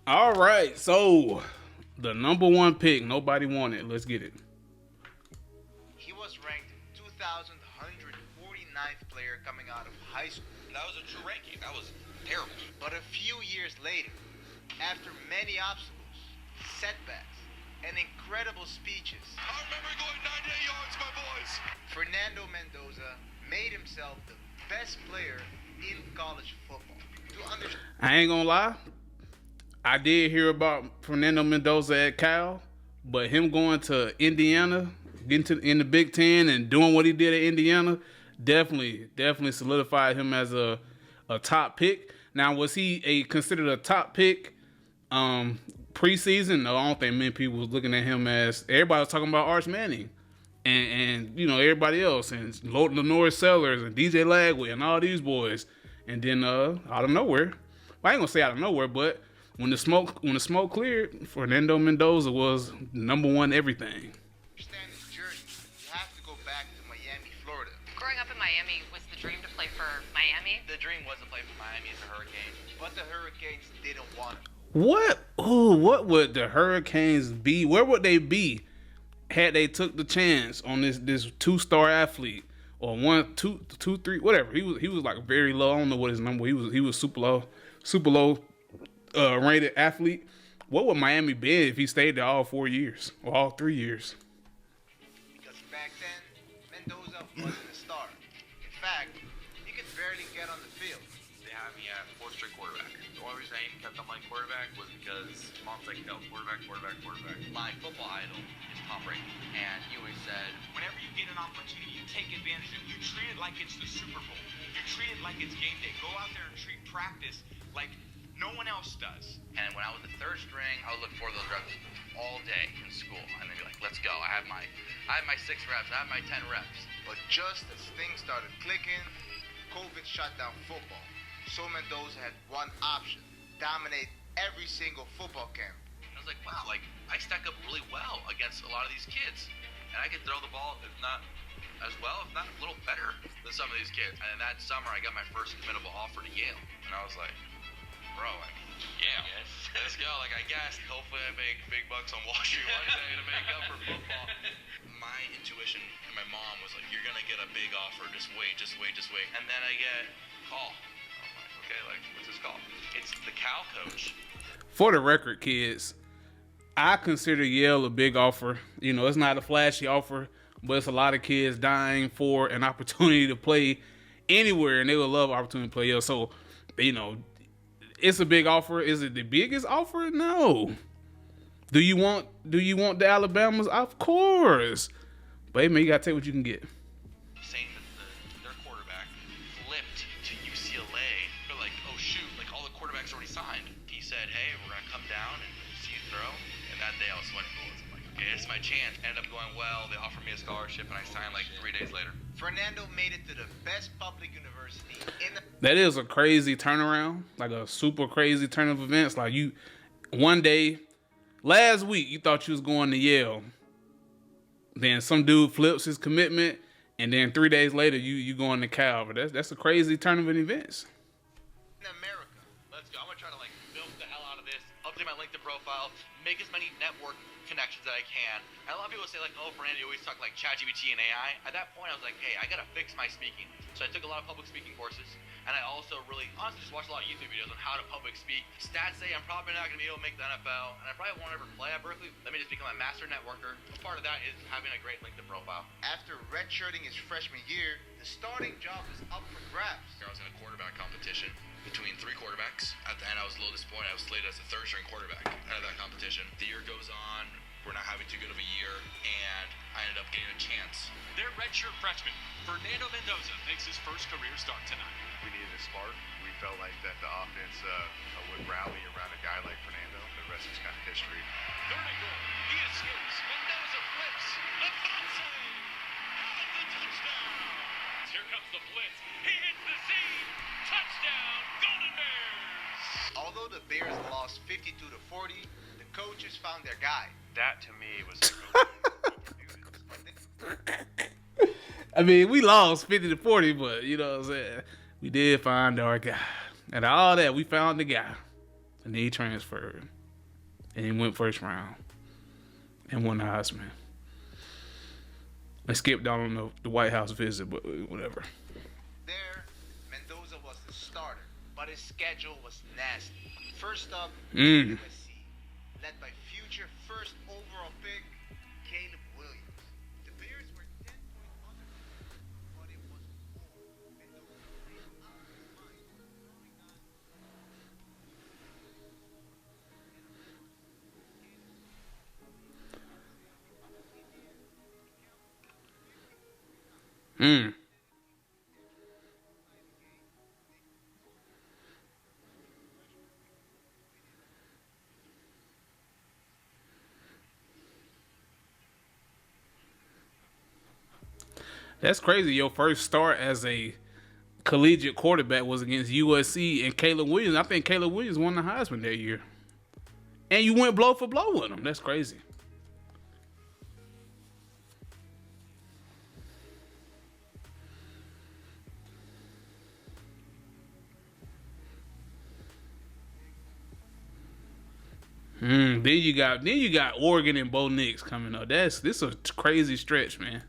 All right, so the number one pick, nobody wanted. Let's get it. He was ranked 2,149th player coming out of high school. That was a true ranking. That was terrible. But a few years later, after many obstacles, setbacks, and incredible speeches, I remember going 98 yards, my boys. Fernando Mendoza made himself the best player in college football. To understand, I ain't gonna lie. I did hear about Fernando Mendoza at Cal, but him going to Indiana, in the Big Ten and doing what he did at Indiana, definitely solidified him as a top pick. Now, was he considered a top pick preseason? No, I don't think many people was looking at him as. Everybody was talking about Arch Manning and everybody else and Lenore Sellers and DJ Lagway and all these boys. And then out of nowhere, well, I ain't gonna say out of nowhere, but when the smoke cleared, Fernando Mendoza was number one everything. his journey, you have to go back to Miami, Florida. Growing up in Miami, was the dream to play for Miami? The dream was to play for Miami as a Hurricane. But the Hurricanes didn't want him. What would the Hurricanes be? Where would they be had they took the chance on this 2-star athlete or 1, 2, 3, whatever? He was like very low. I don't know what his number. He was super low rated athlete. What would Miami be if he stayed there all 4 years or all 3 years? Because back then, Mendoza wasn't a star. In fact, he could barely get on the field. They had me at fourth-string quarterback. The only reason I even kept on playing quarterback was because mom's like, no, quarterback. My football idol is Tom Brady, and he always said, Whenever you get an opportunity, you take advantage of it. You treat it like it's the Super Bowl. You treat it like it's game day. Go out there and treat practice like no one else does. and when I was the third string, I would look for those reps all day in school, and then be like, let's go. I have my 6 reps, I have my 10 reps. But just as things started clicking, COVID shut down football. So Mendoza had one option: dominate every single football camp. I was like, wow, like I stack up really well against a lot of these kids, and I can throw the ball, if not as well, if not a little better than some of these kids. And that summer, I got my first committable offer to Yale, and I was like, bro, Yale, let's go. Like, I guess hopefully I make big bucks on Wall Street one day to make up for football. My intuition and my mom was like, you're gonna get a big offer. Just wait. And then I get a call. I'm like, okay, like, what's this call? It's the Cal coach. For the record, kids, I consider Yale a big offer. It's not a flashy offer, but it's a lot of kids dying for an opportunity to play anywhere, and they would love opportunity to play Yale. So, it's a big offer. Is it the biggest offer? No. Do you want the Alabamas? Of course. But hey, man, you gotta take what you can get. Saying that their quarterback flipped to UCLA. They're like, oh shoot, like all the quarterbacks already signed. He said, hey, we're gonna come down and see you throw. And that day I was sweating bullets. I'm like, okay, this is my chance. Ended up going well. They offered me a scholarship, and I signed like 3 days later. Fernando made it to the best public university in the. That is a crazy turnaround, like a super crazy turn of events. Like one day, last week, you thought you was going to Yale. Then some dude flips his commitment, and then 3 days later, you going to Cal. But that's a crazy turn of events. In America. Let's go. I'm gonna try to like milk the hell out of this, update my LinkedIn profile, make as many network connections that I can. And a lot of people say like, oh, Fernando, you always talk like ChatGPT and AI. At that point, I was like, hey, I gotta fix my speaking. So I took a lot of public speaking courses, and I also really honestly just watched a lot of YouTube videos on how to public speak. Stats say I'm probably not gonna be able to make the NFL, and I probably won't ever play at Berkeley. Let me just become a master networker. Part of that is having a great LinkedIn profile. After redshirting his freshman year, the starting job is up for grabs. I was in a quarterback competition between 3 quarterbacks. At the end, I was a little disappointed. I was slated as the 3rd-string quarterback out of that competition. The year goes on. We're not having too good of a year, and I ended up getting a chance. Their redshirt freshman, Fernando Mendoza, makes his first career start tonight. We needed a spark. We felt like that the offense would rally around a guy like Fernando. The rest is kind of history. Third and goal. He escapes. Mendoza flips. Alphonse! Out the touchdown! Here comes the blitz. He hits the seam. Touchdown, Golden Bears! Although the Bears lost 52-40, the coaches found their guy. That to me was. I mean, we lost 50-40, but you know what I'm saying? We did find our guy. And all that, we found the guy. And he transferred. and he went first round and won the Heisman. And skipped out on the White House visit, but whatever. There, Mendoza was the starter, but his schedule was nasty. First up, Mm. USC, led by future first overall pick, Caleb Williams. The Bears were 10 point underdogs, but it was more. Mendoza played out of his mind, throwing on Mm. That's crazy. Your first start as a collegiate quarterback was against USC and Caleb Williams. I think Caleb Williams won the Heisman that year. And you went blow for blow with him. That's crazy. Then you got Oregon and Bo Nix coming up. This is a crazy stretch, man.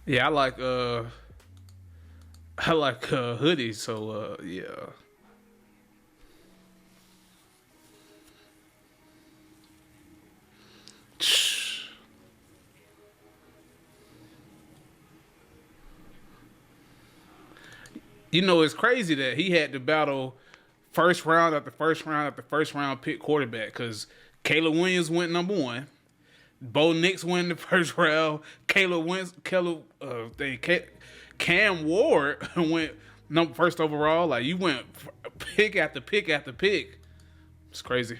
Yeah, I like hoodies, so yeah. You know, it's crazy that he had to battle first round after first round after first round pick quarterback because Caleb Williams went number one. Bo Nix went in the first round. Cam Ward went first overall. Like, you went pick after pick after pick. It's crazy.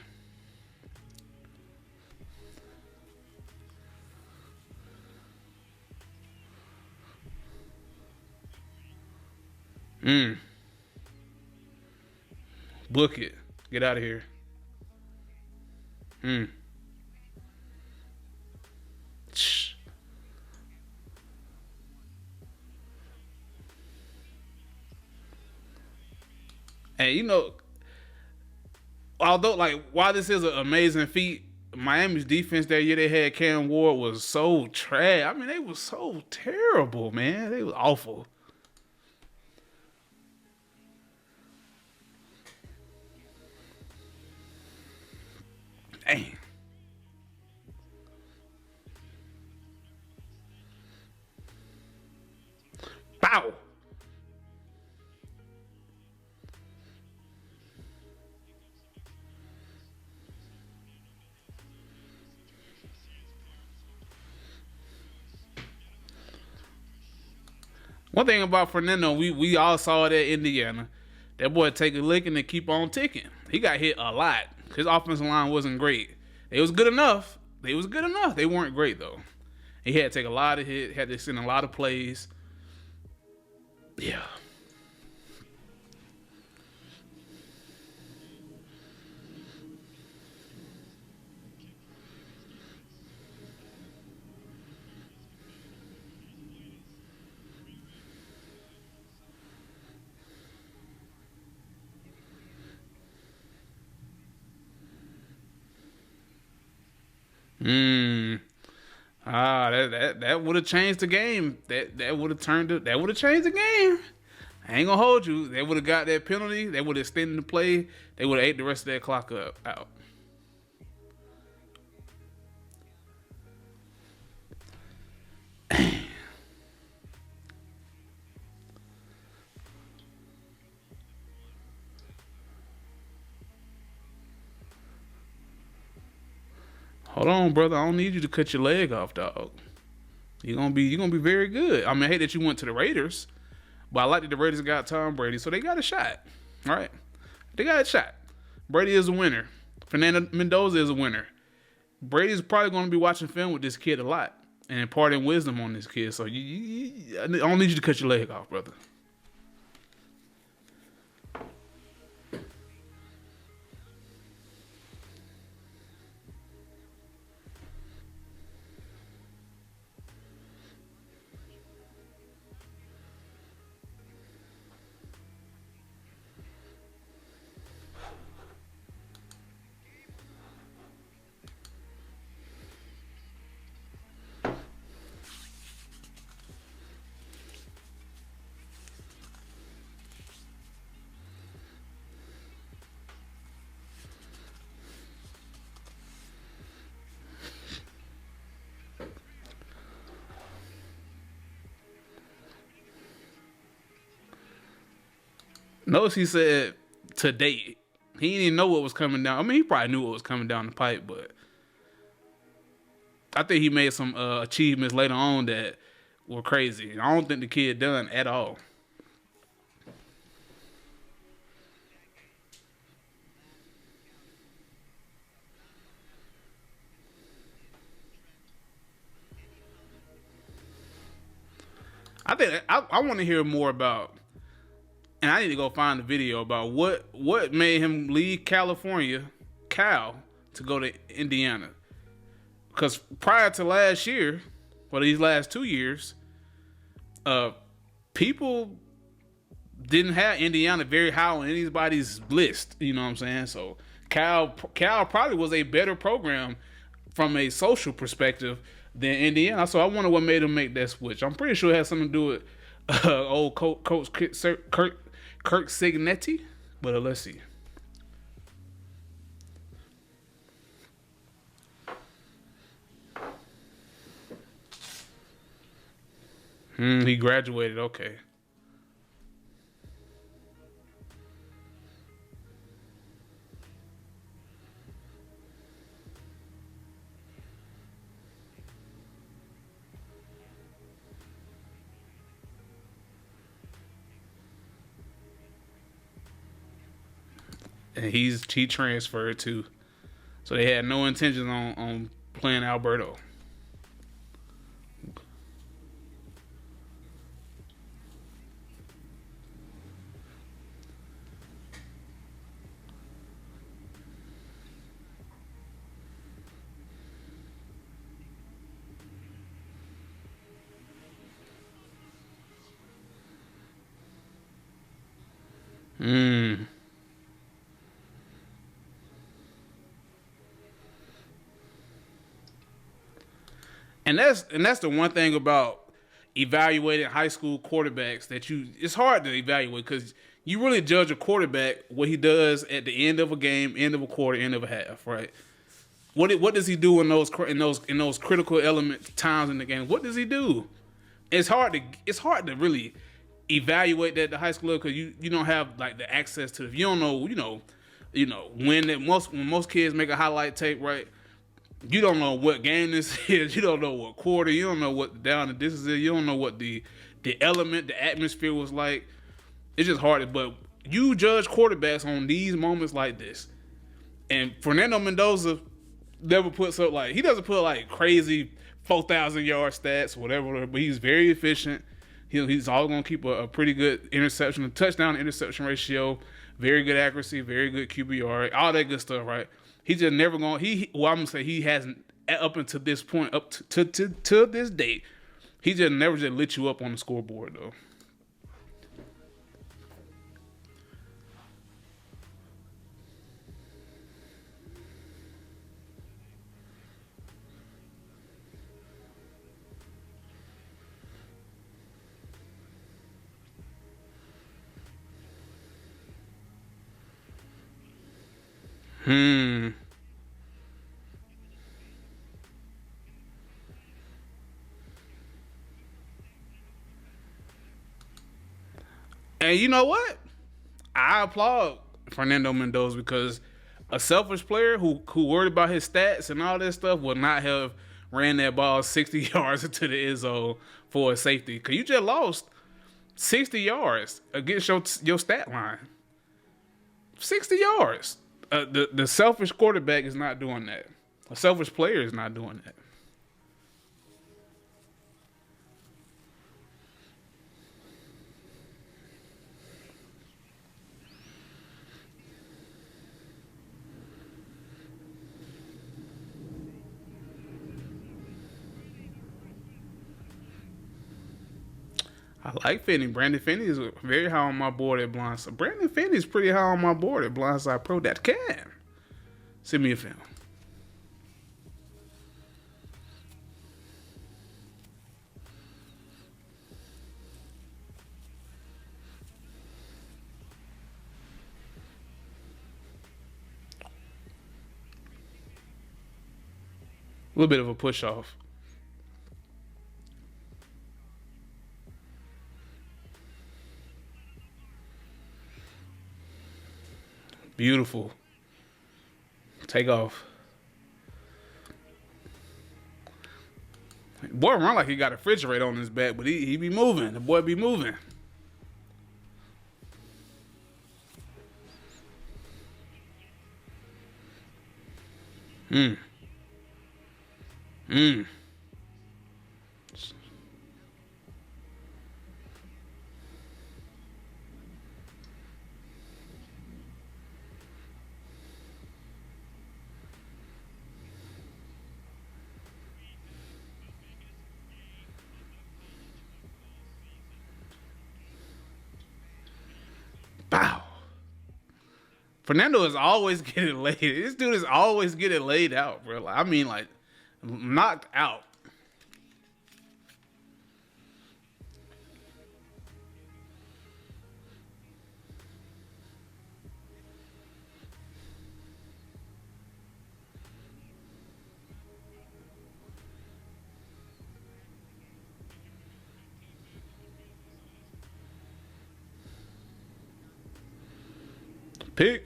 Book it. Get out of here. And you know, although while this is an amazing feat, Miami's defense that year they had Cam Ward was so trash. I mean, they was so terrible, man. They was awful. Dang. Bow. One thing about Fernando, we all saw it at Indiana. That boy take a licking and keep on ticking. He got hit a lot. His offensive line wasn't great. It was good enough. They was good enough. They weren't great, though. He had to take a lot of hits, had to send a lot of plays. Yeah. That would have changed the game. That would have changed the game. I ain't gonna hold you. They would have got that penalty. They would have extended the play. They would have ate the rest of that clock out. Hold on, brother. I don't need you to cut your leg off, dog. You're gonna be very good. I mean, I hate that you went to the Raiders, but I like that the Raiders got Tom Brady, so they got a shot. All right, they got a shot. Brady is a winner. Fernando Mendoza is a winner. Brady's probably gonna be watching film with this kid a lot and imparting wisdom on this kid. So I don't need you to cut your leg off, brother. Notice he said to date. He didn't even know what was coming down. I mean, he probably knew what was coming down the pipe, but I think he made some achievements later on that were crazy. I don't think the kid done at all. I think I want to hear more about, and I need to go find the video about what made him leave California, Cal, to go to Indiana. Because prior to last year, or these last 2 years, people didn't have Indiana very high on anybody's list. You know what I'm saying? So Cal probably was a better program from a social perspective than Indiana. So I wonder what made him make that switch. I'm pretty sure it has something to do with old coach Kirk Signetti. But let's see. He graduated. Okay. And he transferred too. So they had no intentions on playing Alberto. And that's the one thing about evaluating high school quarterbacks that it's hard to evaluate because you really judge a quarterback what he does at the end of a game, end of a quarter, end of a half, right? What does he do in those critical element times in the game? What does he do? It's hard to really evaluate that at the high school level because you don't have like the access to it. You don't know when most kids make a highlight tape, right? You don't know what game this is. You don't know what quarter. You don't know what down the distance is. You don't know what the element, the atmosphere was like. It's just hard. But you judge quarterbacks on these moments like this. And Fernando Mendoza never puts up he doesn't put like crazy 4,000 yard stats, whatever. But he's very efficient. He's always gonna keep a pretty good interception, touchdown to interception ratio, very good accuracy, very good QBR, all that good stuff, right? He just never gonna. I'm gonna say he hasn't up until this point, up to this date. He just never just lit you up on the scoreboard though. And you know what? I applaud Fernando Mendoza because A selfish player who worried about his stats and all that stuff would not have ran that ball 60 yards into the end zone for a safety. Because you just lost 60 yards against your stat line. 60 yards. The selfish quarterback is not doing that. A selfish player is not doing that. I like Finney. Brandon Finney is very high on my board at Blindside. Brandon Finney is pretty high on my board at BlindsidePro.com. Send me a film. A little bit of a push off. Beautiful. Take off. Boy run like he got a refrigerator on his back, but he be moving. The boy be moving. Bow. Fernando is always getting laid. This dude is always getting laid out, bro. I mean, like, knocked out. Pick.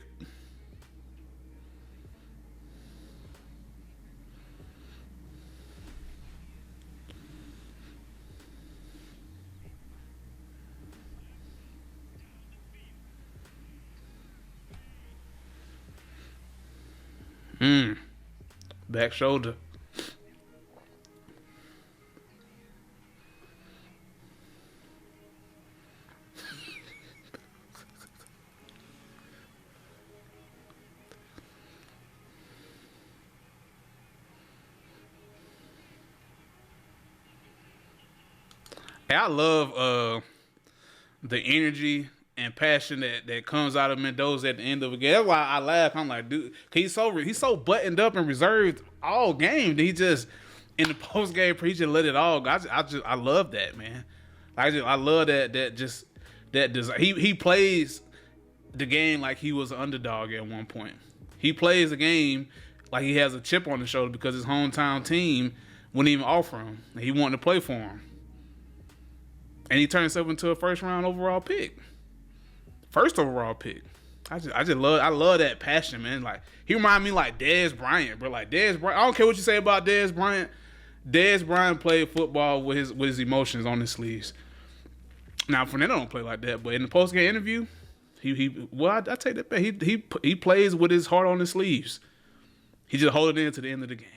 Back shoulder. Hey, I love the energy and passion that comes out of Mendoza at the end of a game. That's why I laugh. I'm like, dude, 'cause he's so buttoned up and reserved all game. He just in the post game, he just let it all go. I love that, man. I love that design. He plays the game like he was an underdog at one point. He plays the game like he has a chip on his shoulder because his hometown team wouldn't even offer him. He wanted to play for him. And he turned himself into a first round overall pick. First overall pick. I love that passion, man. Like, he remind me like Dez Bryant, bro. Like Dez Bryant. I don't care what you say about Dez Bryant. Dez Bryant played football with his emotions on his sleeves. Now Fernando don't play like that, but in the post game interview, I take that back. He plays with his heart on his sleeves. He just hold it in to the end of the game.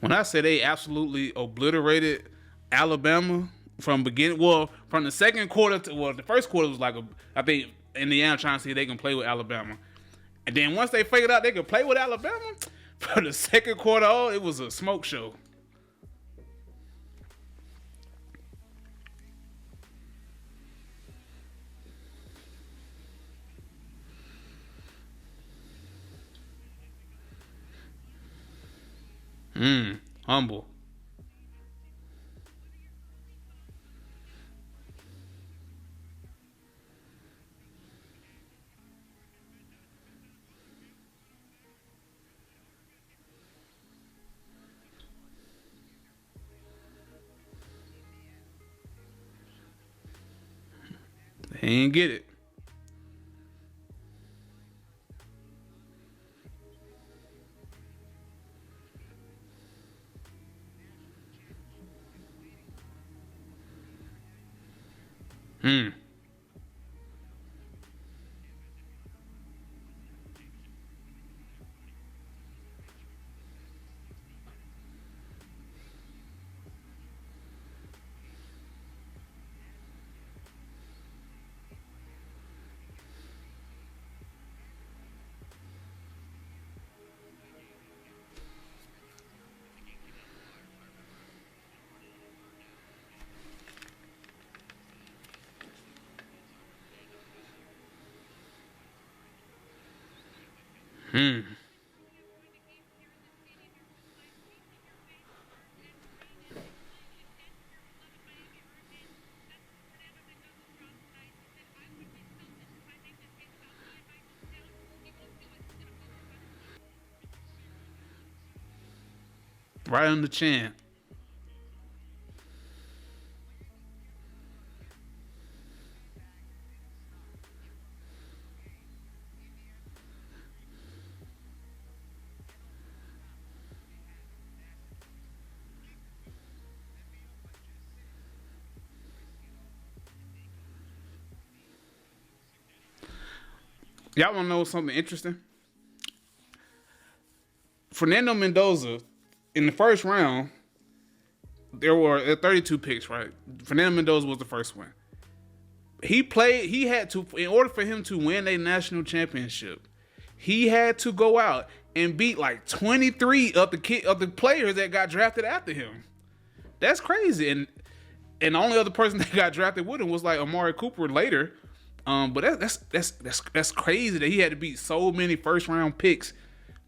When I say they absolutely obliterated Alabama from from the second quarter to the first quarter was I think Indiana trying to see if they can play with Alabama, and then once they figured out they could play with Alabama, for the second quarter, it was a smoke show. Humble. He ain't get it. Right on the chin. Y'all want to know something interesting? Fernando Mendoza, in the first round, there were 32 picks, right? Fernando Mendoza was the first one. He had to, in order for him to win a national championship, he had to go out and beat like 23 of the players that got drafted after him. That's crazy. And the only other person that got drafted with him was like Amari Cooper later. But that's crazy that he had to beat so many first round picks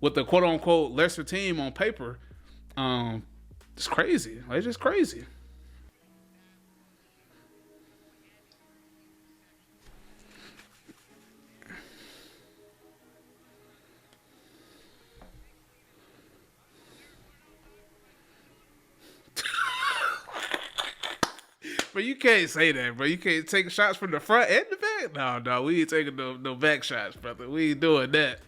with the quote unquote lesser team on paper. It's crazy. It's just crazy. But you can't say that, bro. You can't take shots from the front and the back. No, we ain't taking no back shots, brother. We ain't doing that.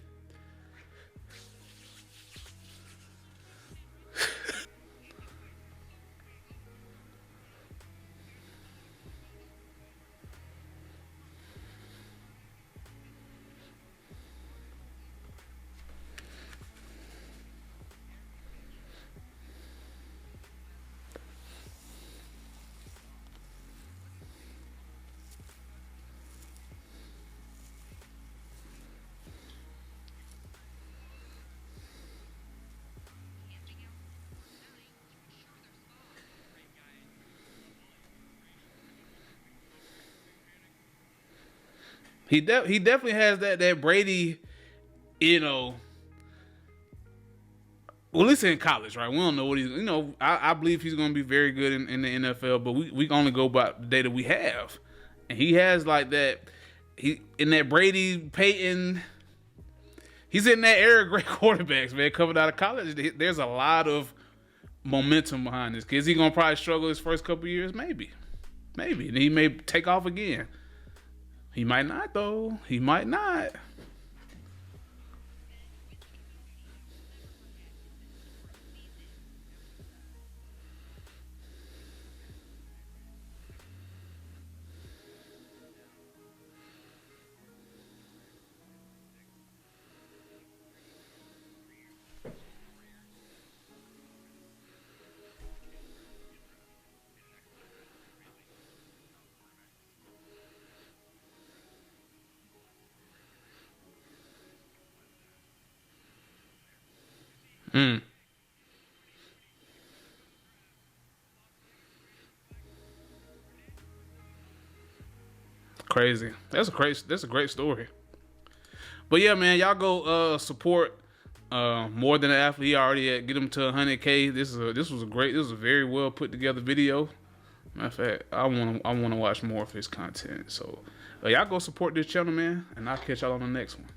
He definitely has that Brady, you know. Well, at least in college, right? We don't know what he's. I believe he's going to be very good in the NFL, but we can only go by the data we have, and he has like that. He in that Brady, Peyton. He's in that era of great quarterbacks, man. Coming out of college, there's a lot of momentum behind this kid. Is he going to probably struggle his first couple years? Maybe, and he may take off again. He might not, though. He might not. Crazy. That's a great story. But yeah, man, y'all go support More Than an Athlete. He already get him to 100K. This was a very well put together video. Matter of fact, I wanna watch more of his content. So y'all go support this channel, man, and I'll catch y'all on the next one.